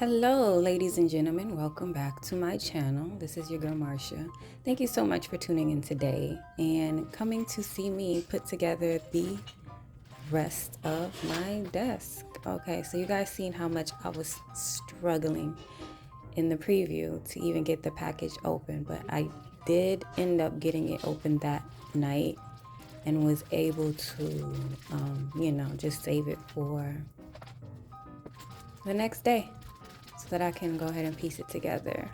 Hello, ladies and gentlemen. Welcome back to my channel. This is your girl Marsha. Thank you so much for tuning in today and coming to see me put together the rest of my desk. Okay, so you guys seen how much I was struggling in the preview to even get the package open, but I did end up getting it open that night and was able to, just save it for the next day so that I can go ahead and piece it together.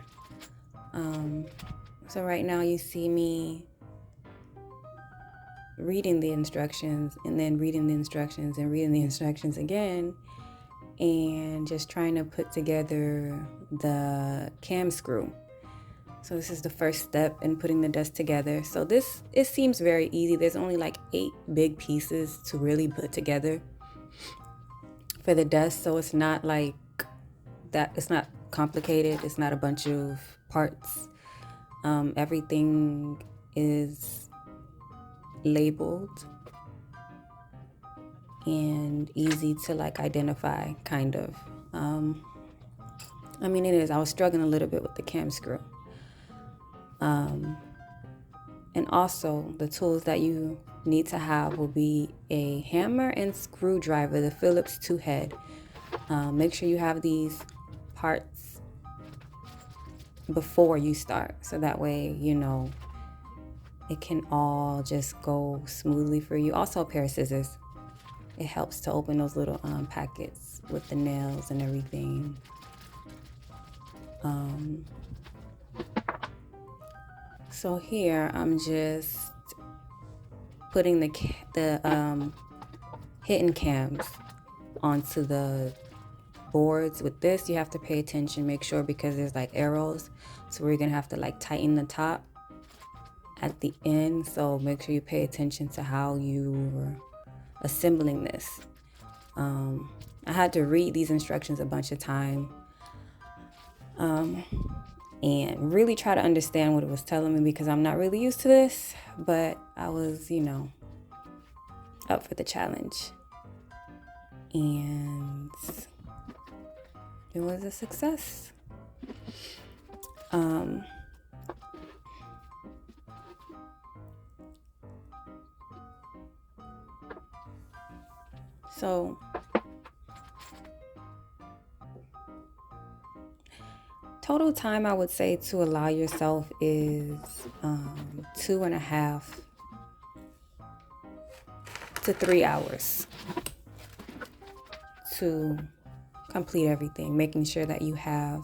So right now you see me reading the instructions and then reading the instructions and reading the instructions again and just trying to put together the cam screw. So this is the first step in putting the desk together. So it seems very easy. There's only like 8 big pieces to really put together for the desk. So it's not like that. It's not complicated. It's not a bunch of parts. Everything is labeled and easy to identify, kind of. It is. I was struggling a little bit with the cam screw. And also the tools that you need to have will be a hammer and screwdriver, the Phillips 2 head. Make sure you have these parts before you start, so that way it can all just go smoothly for you. Also a pair of scissors. It helps to open those little packets with the nails and everything. So here I'm just putting the hidden cams onto the boards. With this, you have to pay attention, make sure, because there's arrows, so we're gonna have to tighten the top at the end. So make sure you pay attention to how you're assembling this. I had to read these instructions a bunch of times and really try to understand what it was telling me, because I'm not really used to this, but I was up for the challenge, and it was a success. So total time I would say to allow yourself is 2.5 to 3 hours to complete everything, making sure that you have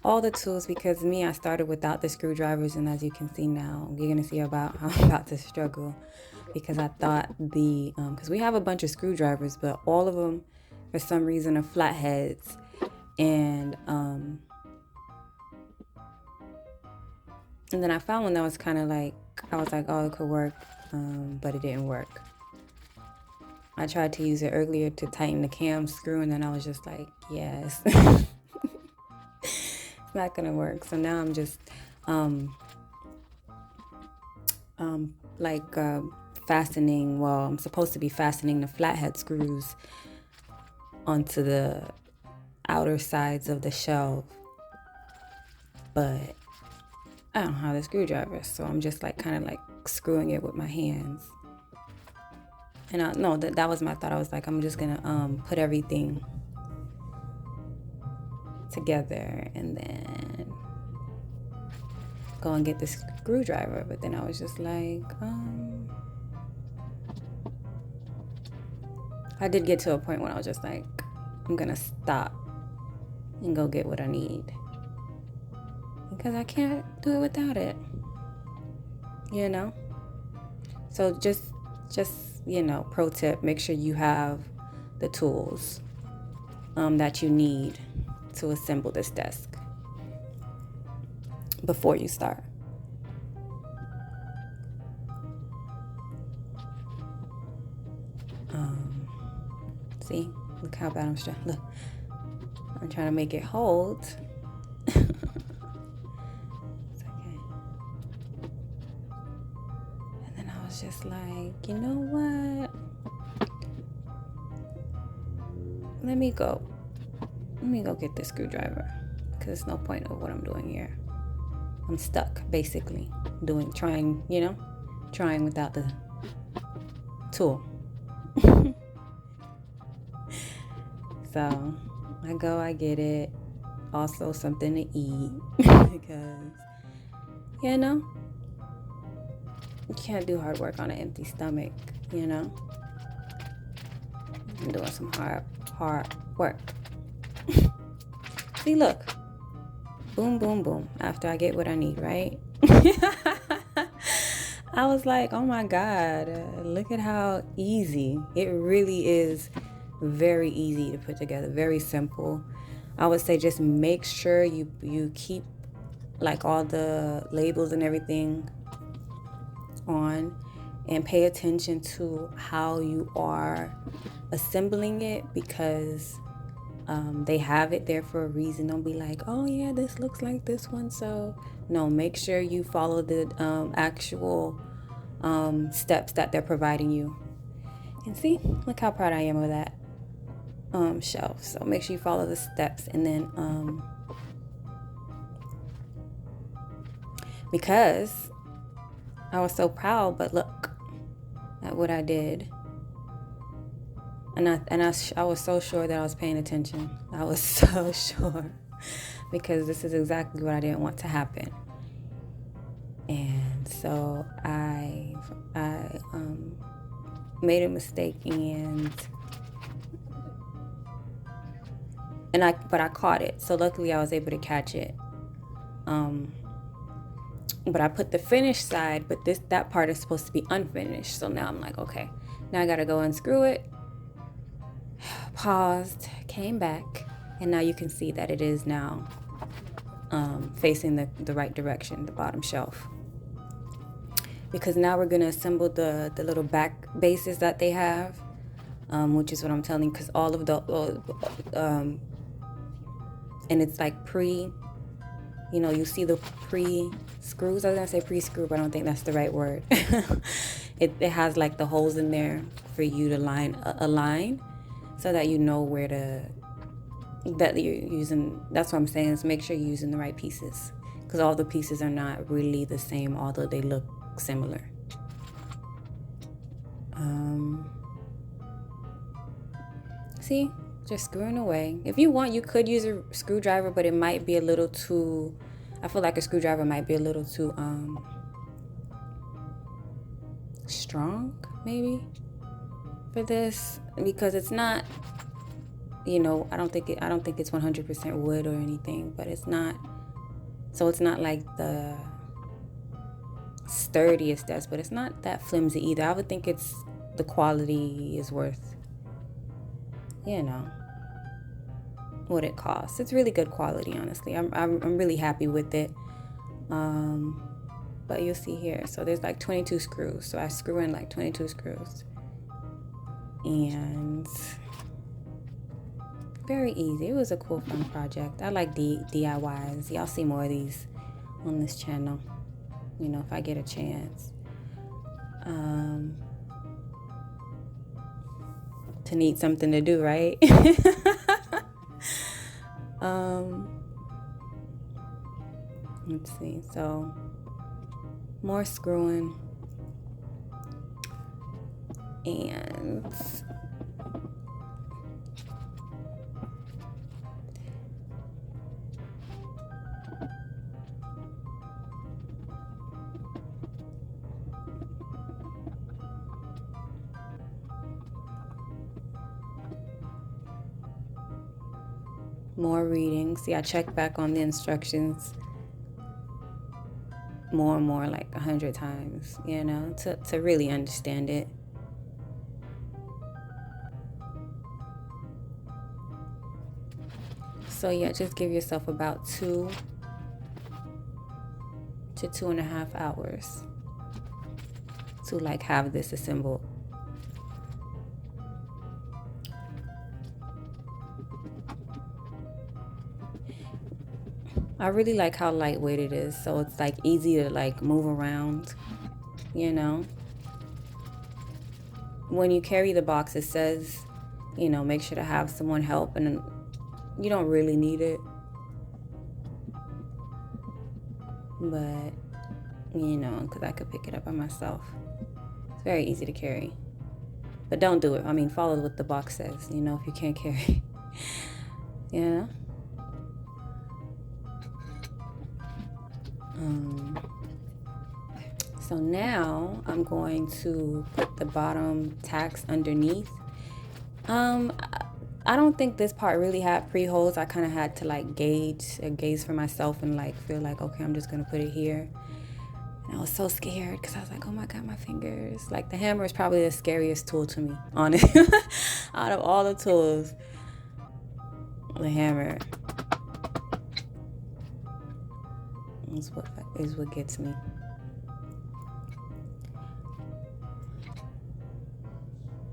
all the tools. Because I started without the screwdrivers, and as you can see now, you're gonna see about how I'm about to struggle, because I thought because we have a bunch of screwdrivers, but all of them for some reason are flatheads, and then I found one that was kind of I was like, oh, it could work, but it didn't work. I tried to use it earlier to tighten the cam screw, and then I was just like, yes, it's not gonna work. So now I'm just fastening. Well, I'm supposed to be fastening the flathead screws onto the outer sides of the shelf, but I don't have the screwdriver, so I'm just kind of screwing it with my hands. And no, that was my thought. I was like, I'm just gonna put everything together and then go and get the screwdriver. But then I was just like, I did get to a point when I was just like, I'm gonna stop and go get what I need, because I can't do it without it, So just pro tip, make sure you have the tools that you need to assemble this desk before you start. See, look how bad I'm struggling. Look, I'm trying to make it hold. It's okay. And then I was just like, you know what? Let me go let me go get this screwdriver, because there's no point of what I'm doing here. I'm stuck, basically, trying without the tool. So I get it. Also something to eat, because, you can't do hard work on an empty stomach, I'm doing some hard work. See, look. Boom, boom, boom. After I get what I need, right? I was like, oh my God, look at how easy. It really is very easy to put together, very simple. I would say just make sure you keep like all the labels and everything on, and pay attention to how you are assembling it, because they have it there for a reason. Don't be like, oh yeah, this looks like this one. So no, make sure you follow the actual steps that they're providing you. And see, look how proud I am of that shelf. So make sure you follow the steps, and then because I was so proud, but look at what I did. And I was so sure that I was paying attention. I was so sure, because this is exactly what I didn't want to happen. And so I made a mistake, but I caught it. So luckily I was able to catch it. But I put the finished side, but that part is supposed to be unfinished. So now I'm like, okay, now I gotta go unscrew it. Paused, came back, and now you can see that it is now facing the right direction, the bottom shelf. Because now we're gonna assemble the little back bases that they have, which is what I'm telling you, because all of the and it's like you see the pre-screws. I was gonna say pre-screw, but I don't think that's the right word. It has like the holes in there for you to align, so that you know that you're using. That's what I'm saying, is make sure you're using the right pieces, because all the pieces are not really the same, although they look similar. See, just screwing away. If you want, you could use a screwdriver, but it might be a little too, I feel like a screwdriver might be a little too strong, maybe, for this, because it's not, I don't think it's 100% wood or anything, but it's not like the sturdiest desk, but it's not that flimsy either. I would think the quality is worth, what it costs. It's really good quality, honestly. I'm really happy with it. But you'll see here, so there's like 22 screws, so I screw in like 22 screws, and very easy. It was a cool, fun project. I like DIYs. Y'all see more of these on this channel, if I get a chance. To need something to do, right? Let's see. So more screwing, and more reading. See, I check back on the instructions more and more, like 100 times, to really understand it. So yeah, just give yourself about 2 to 2.5 hours to like have this assembled. I really like how lightweight it is, so it's like easy to like move around, When you carry the box, it says, make sure to have someone help, and You don't really need it, but you know, because I could pick it up by myself. It's very easy to carry, but don't do it. I mean, follow what the box says, you know, if you can't carry. Yeah. So now I'm going to put the bottom tacks underneath. I don't think this part really had pre-holes. I kind of had to like gaze for myself and like feel like, okay, I'm just gonna put it here. And I was so scared because I was like, oh my God, my fingers. Like the hammer is probably the scariest tool to me, honestly. Out of all the tools, the hammer is what gets me.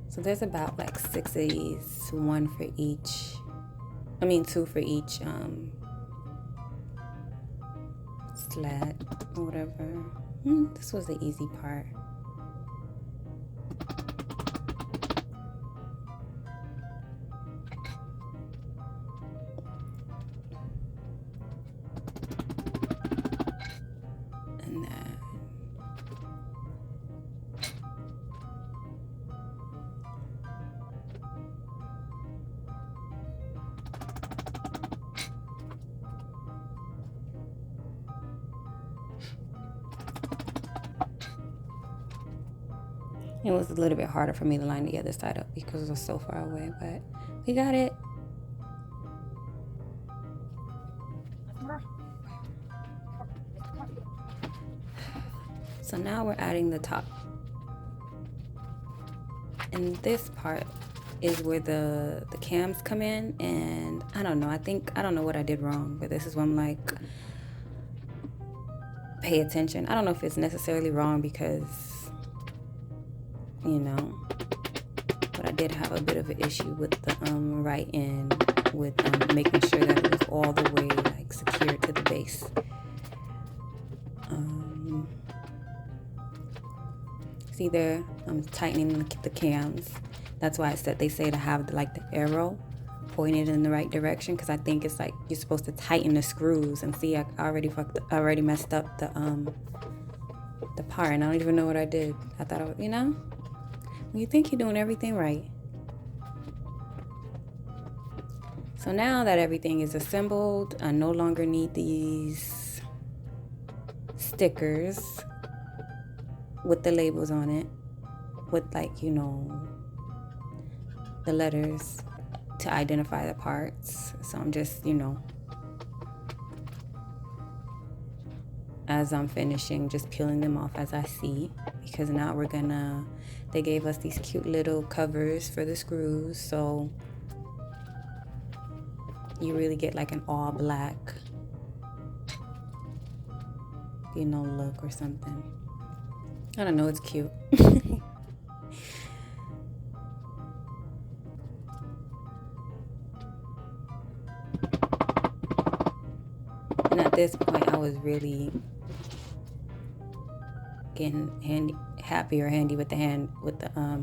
So there's about like 6 of these, one for each. I mean, 2 for each slat or whatever. This was the easy part. And then it was a little bit harder for me to line the other side up because it was so far away, but we got it. So now we're adding the top. And this part is where the cams come in, and I don't know, I don't know what I did wrong, but this is when I'm like, pay attention. I don't know if it's necessarily wrong because, you know, but I did have a bit of an issue with the right end with making sure that it was all the way like secured to the base. See there, I'm tightening the cams. That's why they say to have like the arrow pointed in the right direction, because I think it's like you're supposed to tighten the screws. And see, I already messed up the part, and I don't even know what I did. I thought, you know, when you think you're doing everything right. So now that everything is assembled, I no longer need these stickers with the labels on it, with like, you know, the letters to identify the parts. So I'm just, you know, as I'm finishing, just peeling them off as I see, because now they gave us these cute little covers for the screws, so you really get like an all black, you know, look or something. I don't know, it's cute. And at this point, I was really getting handy with the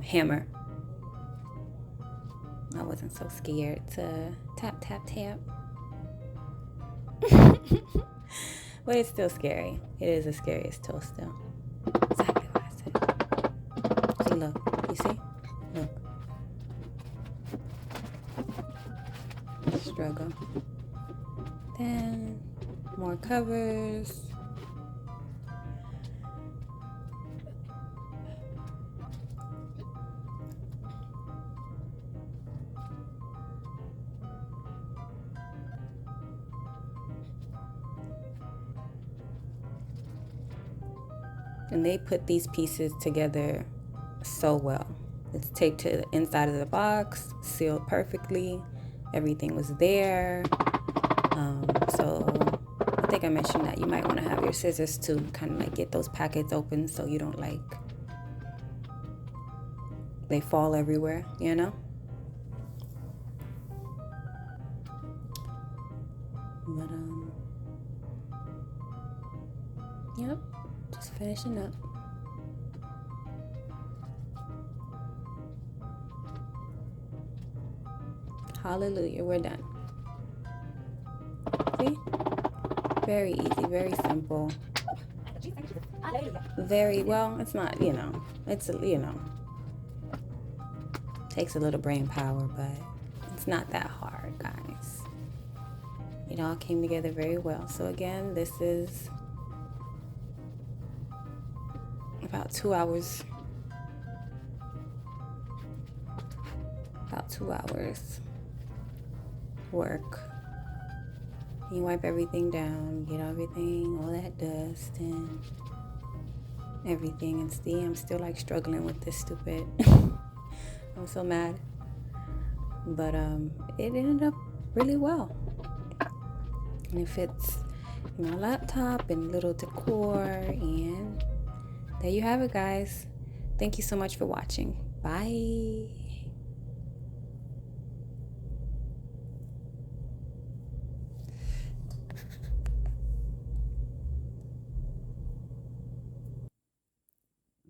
hammer. I wasn't so scared to tap, tap, tap. But it's still scary. It is the scariest tool still. Exactly what I said. See, look. You see? Look. Struggle. Then more covers. And they put these pieces together so well. It's taped to the inside of the box, sealed perfectly. Everything was there. So I think I mentioned that you might want to have your scissors to kind of like get those packets open so you don't like they fall everywhere, you know? But yep, just finishing up. Hallelujah, we're done. See? Very easy, very simple. Very, well, it's not, it's, takes a little brain power, but it's not that hard, guys. It all came together very well. So again, this is about 2 hours. About 2 hours work. You wipe everything down, get everything, all that dust and everything. And see, I'm still like struggling with this stupid. I'm so mad. But it ended up really well. And it fits in my laptop and little decor. And there you have it, guys. Thank you so much for watching. Bye.